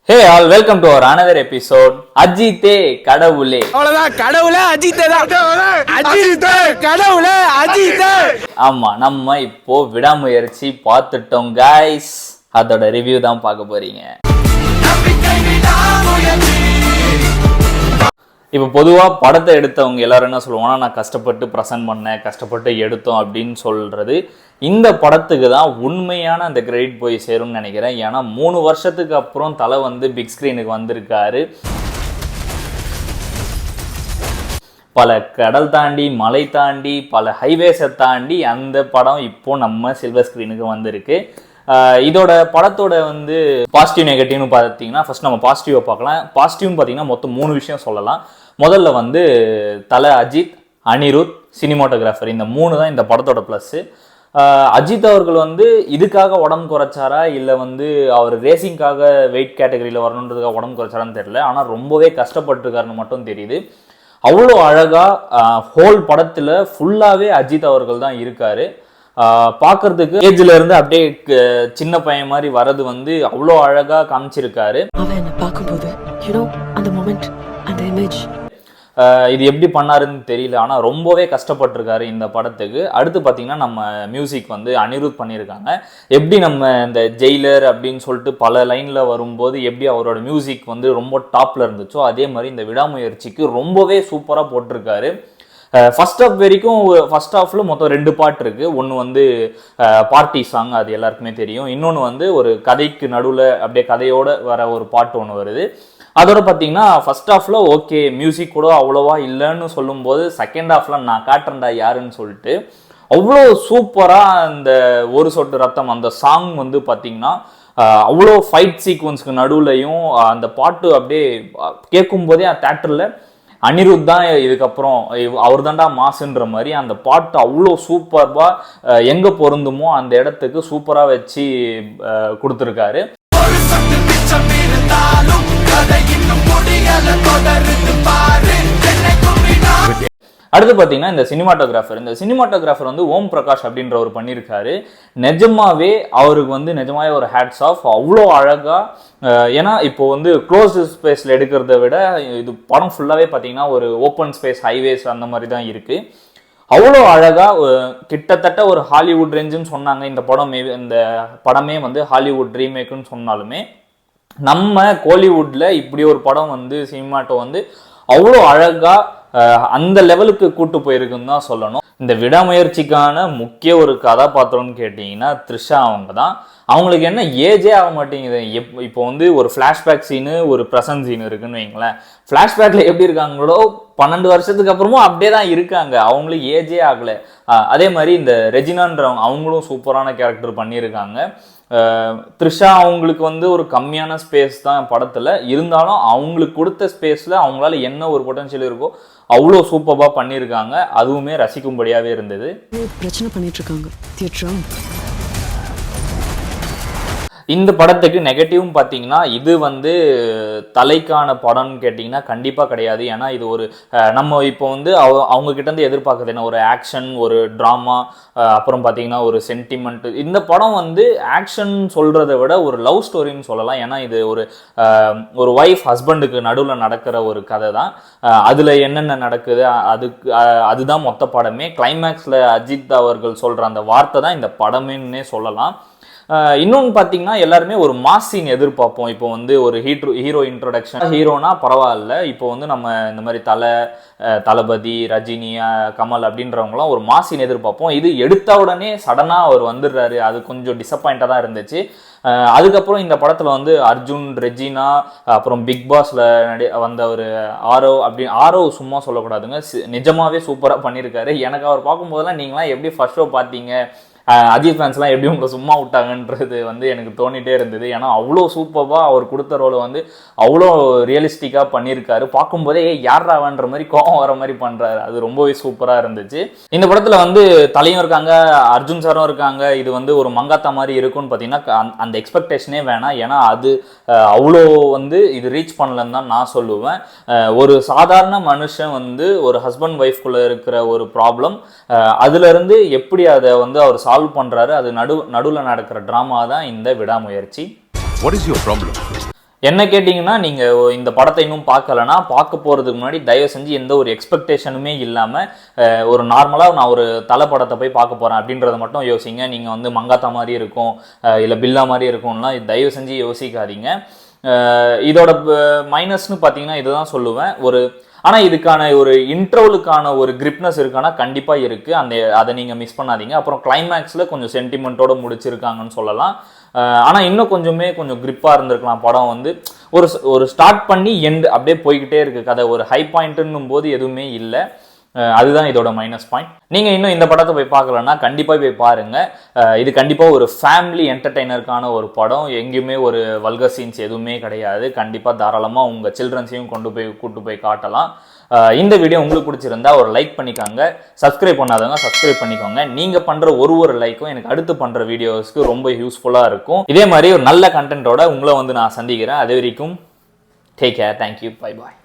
Hey all, welcome to our another episode. அஜித்தே கடவுளே. அவ்வளவுதான், கடவுளே அஜித்தே தான். அஜித்தே கடவுளே அஜித்தே. ஆமா, நம்ம இப்போ விடாமுயற்சி பார்த்துட்டோம் guys. அதோட ரிவ்யூ தான் பார்க்க போறீங்க. இப்போ பொதுவாக படத்தை எடுத்தவங்க எல்லாரும் என்ன சொல்லுவாங்கன்னா, நான் கஷ்டப்பட்டு ப்ரெசென்ட் பண்ணேன், கஷ்டப்பட்டு எடுத்தோம் அப்படின்னு சொல்கிறது. இந்த படத்துக்கு தான் உண்மையான அந்த கிரெடிட் போய் சேரும்னு நினைக்கிறேன். ஏன்னா 3 வருஷத்துக்கு அப்புறம் தலை வந்து பிக் ஸ்க்ரீனுக்கு வந்திருக்காரு. பல கடல் தாண்டி, மலை தாண்டி, பல ஹைவேஸை தாண்டி அந்த படம் இப்போ நம்ம சில்வர் ஸ்க்ரீனுக்கு வந்திருக்கு. இதோட படத்தோட வந்து பாசிட்டிவ் நெகட்டிவ்னு பார்த்தீங்கன்னா, ஃபர்ஸ்ட் நம்ம பாசிட்டிவை பார்க்கலாம். பாசிட்டிவ்னு பார்த்தீங்கன்னா மொத்தம் 3 விஷயம் சொல்லலாம். முதல்ல வந்து தலை அஜித், அனிருத், சினிமாட்டோகிராஃபர், இந்த 3 தான் இந்த படத்தோட ப்ளஸ்ஸு. அஜித் அவர்கள் வந்து இதுக்காக உடம்பு குறைச்சாரா இல்லை வந்து அவர் ரேசிங்காக வெயிட் கேட்டகரியில் வரணுன்றதுக்காக உடம்பு குறைச்சாரான்னு தெரியல. ஆனால் ரொம்பவே கஷ்டப்பட்டுருக்காருன்னு மட்டும் தெரியுது. அவ்வளோ அழகாக ஹோல் படத்தில் ஃபுல்லாகவே அஜித் அவர்கள் தான் இருக்கார். பார்க்கறதுக்கு ஏஜ்ல இருந்து அப்படியே சின்ன பையன் மாதிரி வர்றது வந்து அவ்வளோ அழகா காமிச்சிருக்காரு. இது எப்படி பண்ணாருன்னு தெரியல, ஆனால் ரொம்பவே கஷ்டப்பட்டிருக்காரு இந்த படத்துக்கு. அடுத்து பார்த்தீங்கன்னா நம்ம மியூசிக் வந்து அனிருத் பண்ணியிருக்காங்க. எப்படி நம்ம இந்த ஜெயிலர் அப்படின்னு சொல்லிட்டு பல லைனில் வரும்போது எப்படி அவரோட மியூசிக் வந்து ரொம்ப டாப்பில் இருந்துச்சோ, அதே மாதிரி இந்த விடாமுயற்சிக்கு ரொம்பவே சூப்பராக போட்டிருக்காரு. ஃபர்ஸ்ட் ஹாஃப் வரைக்கும், ஃபர்ஸ்ட் ஹாஃபில் மொத்தம் 2 பாட்டு இருக்குது. ஒன்று வந்து பார்ட்டி சாங், அது எல்லாருக்குமே தெரியும். இன்னொன்று வந்து ஒரு கதைக்கு நடுவில் அப்படியே கதையோடு வர ஒரு பாட்டு ஒன்று வருது. அதோட பார்த்தீங்கன்னா ஃபர்ஸ்ட் ஹாஃபில் ஓகே, மியூசிக் கூட அவ்வளோவா இல்லைன்னு சொல்லும்போது செகண்ட் ஹாஃபில் நான் காட்டுறேன்டா யாருன்னு சொல்லிட்டு அவ்வளோ சூப்பராக அந்த ஒரு சொட்டு ரத்தம் அந்த சாங் வந்து பார்த்தீங்கன்னா அவ்வளோ ஃபைட் சீக்வன்ஸ்க்கு நடுவுலையும் அந்த பாட்டு அப்படியே கேட்கும் போதே தேட்டரில் அனிருத் தான் இதுக்கப்புறம் அவர் தாண்டா மாசுன்ற மாதிரி அந்த பாட்டு அவ்வளோ சூப்பராக எங்கே பொருந்துமோ அந்த இடத்துக்கு சூப்பராக வச்சு கொடுத்துருக்காரு. அடுத்து பார்த்தீங்கன்னா இந்த சினிமாட்டோகிராஃபர் வந்து ஓம் பிரகாஷ் அப்படின்றவர் பண்ணியிருக்காரு. நிஜமாவே அவருக்கு வந்து நிஜமாவே ஒரு ஹேட்ஸ் ஆஃப். அவ்வளோ அழகா, ஏன்னா இப்போ வந்து க்ளோஸ்டு ஸ்பேஸில் எடுக்கிறத விட இது படம் ஃபுல்லாகவே பார்த்தீங்கன்னா ஒரு ஓப்பன் ஸ்பேஸ், ஹைவேஸ் அந்த மாதிரி தான் இருக்குது. அவ்வளோ அழகாக கிட்டத்தட்ட ஒரு ஹாலிவுட் ரேஞ்சுன்னு சொன்னாங்க. இந்த படமே வந்து ஹாலிவுட் ரீமேக்குன்னு சொன்னாலுமே நம்ம கோலிவுட்டில் இப்படி ஒரு படம் வந்து சினிமாட்டோ வந்து அவ்வளோ அழகாக அந்த லெவலுக்கு கூட்டு போயிருக்குன்னு தான் சொல்லணும். இந்த விடாமுயற்சிக்கான முக்கிய ஒரு கதாபாத்திரம்னு கேட்டிங்கன்னா த்ரிஷா அவங்க தான். அவங்களுக்கு என்ன ஏஜே ஆக மாட்டேங்குது. இப்போ வந்து ஒரு ஃப்ளாஷ்பேக் சீனு, ஒரு ப்ரெசன்ட் சீன் இருக்குன்னு வைங்களேன். ஃப்ளாஷ்பேக்கில் எப்படி இருக்காங்களோ 12 வருஷத்துக்கு அப்புறமும் அப்படியே தான் இருக்காங்க. அவங்களுக்கு ஏஜே ஆகலை. அதே மாதிரி இந்த ரெஜினான்றவங்க அவங்களும் சூப்பரான கேரக்டர் பண்ணியிருக்காங்க. த்ரிஷா அவங்களுக்கு வந்து ஒரு கம்மியான ஸ்பேஸ் தான் படத்தில் இருந்தாலும் அவங்களுக்கு கொடுத்த ஸ்பேஸில் அவங்களால என்ன ஒரு பொட்டன்ஷியல் இருக்கோ அவ்வளோ சூப்பராக பண்ணியிருக்காங்க. அதுவுமே ரசிக்கும்படியாகவே இருந்தது. பிரச்சனை பண்ணிட்டு இருக்காங்க தியேட்டர். இந்த படத்துக்கு நெகட்டிவ்னு பார்த்தீங்கன்னா இது வந்து தலைக்கான படம்னு கேட்டிங்கன்னா கண்டிப்பாக கிடையாது. ஏன்னா இது ஒரு நம்ம இப்போ வந்து அவங்கக்கிட்டேருந்து எதிர்பார்க்குறது என்ன, ஒரு ஆக்ஷன், ஒரு ட்ராமா, அப்புறம் பார்த்தீங்கன்னா ஒரு சென்டிமெண்ட். இந்த படம் வந்து ஆக்ஷன் சொல்கிறத விட ஒரு லவ் ஸ்டோரின்னு சொல்லலாம். ஏன்னா இது ஒரு ஒய்ஃப் ஹஸ்பண்டுக்கு நடுவில் நடக்கிற ஒரு கதை தான். அதில் என்னென்ன நடக்குது அதுதான் மொத்த படமே. கிளைமேக்ஸில் அஜித் அவர்கள் சொல்கிற அந்த வார்த்தை தான் இந்த படமேன்னே சொல்லலாம். இன்னொன்று பார்த்தீங்கன்னா எல்லாருமே ஒரு மாஸ் சீன் எதிர்பார்ப்போம். இப்போ வந்து ஒரு ஹீரோ இன்ட்ரோடக்ஷன், ஹீரோனா பரவாயில்ல. இப்போ வந்து நம்ம இந்த மாதிரி தளபதி, ரஜினி, கமல் அப்படின்றவங்களாம் ஒரு மாஸ் சீன் எதிர்பார்ப்போம். இது எடுத்த உடனே சடனாக அவர் வந்துடுறாரு. அது கொஞ்சம் டிசப்பாயிண்டாக தான் இருந்துச்சு. அதுக்கப்புறம் இந்த படத்தில் வந்து அர்ஜுன், ரெஜினா, அப்புறம் பிக் பாஸில் வந்த ஒரு ஆரோ சும்மா சொல்லக்கூடாதுங்க, நிஜமாவே சூப்பராக பண்ணியிருக்காரு. எனக்கு அவர் பார்க்கும்போதெல்லாம் நீங்களாம் எப்படி ஃபர்ஸ்ட் ஷோ பார்த்தீங்க, அஜித் ஃபேன்ஸ்லாம் எப்படி உங்களை சும்மா விட்டாங்கன்றது வந்து எனக்கு தோணிகிட்டே இருந்தது. ஏன்னா அவ்வளோ சூப்பராக அவர் கொடுத்த ரோலை வந்து அவ்வளோ ரியலிஸ்டிக்காக பண்ணியிருக்காரு. பார்க்கும்போதே யாராவன்ற மாதிரி கோவம் வர மாதிரி பண்ணுறாரு. அது ரொம்பவே சூப்பராக இருந்துச்சு. இந்த படத்தில் வந்து தலையும் இருக்காங்க, அர்ஜுன் சாரும் இருக்காங்க. இது வந்து ஒரு மங்காத்தா மாதிரி இருக்கும்னு பார்த்தீங்கன்னா அந்த எக்ஸ்பெக்டேஷனே வேணாம். ஏன்னா அது அவ்வளோ வந்து இது ரீச் பண்ணலன்னு தான் நான் சொல்லுவேன். ஒரு சாதாரண மனுஷன் வந்து ஒரு ஹஸ்பண்ட் ஒய்ஃப்குள்ளே இருக்கிற ஒரு ப்ராப்ளம், அதுலேருந்து எப்படி அதை வந்து அவர் சால்வ் பண்றாரு, அது நடுவில் நடக்கிற டிராமா தான் இந்த விடாமுயற்சி. What is your problem? என்ன கேட்டிங்கன்னா நீங்கள் இந்த படத்தை இன்னும் பார்க்கலன்னா பார்க்க போகிறதுக்கு முன்னாடி தயவு செஞ்சு எந்த ஒரு எக்ஸ்பெக்டேஷனுமே இல்லாமல் ஒரு நார்மலாக நான் ஒரு தலை படத்தை போய் பார்க்க போகிறேன் அப்படின்றத மட்டும் யோசிங்க. நீங்கள் வந்து மங்காத்தா மாதிரி இருக்கும் இல்லை பில்லா மாதிரி இருக்கும்லாம் தயவு செஞ்சு யோசிக்காதீங்க. இதோட மைனஸ்னு பார்த்தீங்கன்னா இதுதான் சொல்லுவேன். ஆனால் இதுக்கான ஒரு இன்ட்ரோலுக்கான ஒரு கிரிப்னஸ் இருக்கானா கண்டிப்பாக இருக்குது. அதை நீங்கள் மிஸ் பண்ணாதீங்க. அப்புறம் கிளைமேக்ஸில் கொஞ்சம் சென்டிமெண்ட்டோடு முடிச்சிருக்காங்கன்னு சொல்லலாம். ஆனால் இன்னும் கொஞ்சம் கிரிப்பாக இருந்திருக்கலாம். படம் வந்து ஒரு ஸ்டார்ட் பண்ணி எண்டு அப்படியே போய்கிட்டே இருக்குது கதை. ஒரு ஹை பாயிண்ட்டுன்னும் போது எதுவுமே இல்லை. அதுதான் இதோட மைனஸ் பாயிண்ட். நீங்கள் இன்னும் இந்த படத்தை போய் பார்க்கலன்னா கண்டிப்பாக போய் பாருங்கள். இது கண்டிப்பாக ஒரு ஃபேமிலி என்டர்டெய்னருக்கான ஒரு படம். எங்கேயுமே ஒரு வல்கர் சீன்ஸ் எதுவுமே கிடையாது. கண்டிப்பாக தாராளமாக உங்கள் சில்ட்ரன்ஸையும் கூட்டு போய் காட்டலாம். இந்த வீடியோ உங்களுக்கு பிடிச்சிருந்தா ஒரு லைக் பண்ணிக்கோங்க. சப்ஸ்கிரைப் பண்ணாதவங்க சப்ஸ்கிரைப் பண்ணிக்கோங்க. நீங்கள் பண்ணுற ஒரு லைக்கும் எனக்கு அடுத்து பண்ணுற வீடியோஸ்க்கு ரொம்ப யூஸ்ஃபுல்லாக இருக்கும். இதே மாதிரி ஒரு நல்ல கண்டென்ட்டோட உங்களை வந்து நான் சந்திக்கிறேன். அது வரைக்கும் take care. Thank you. Bye bye.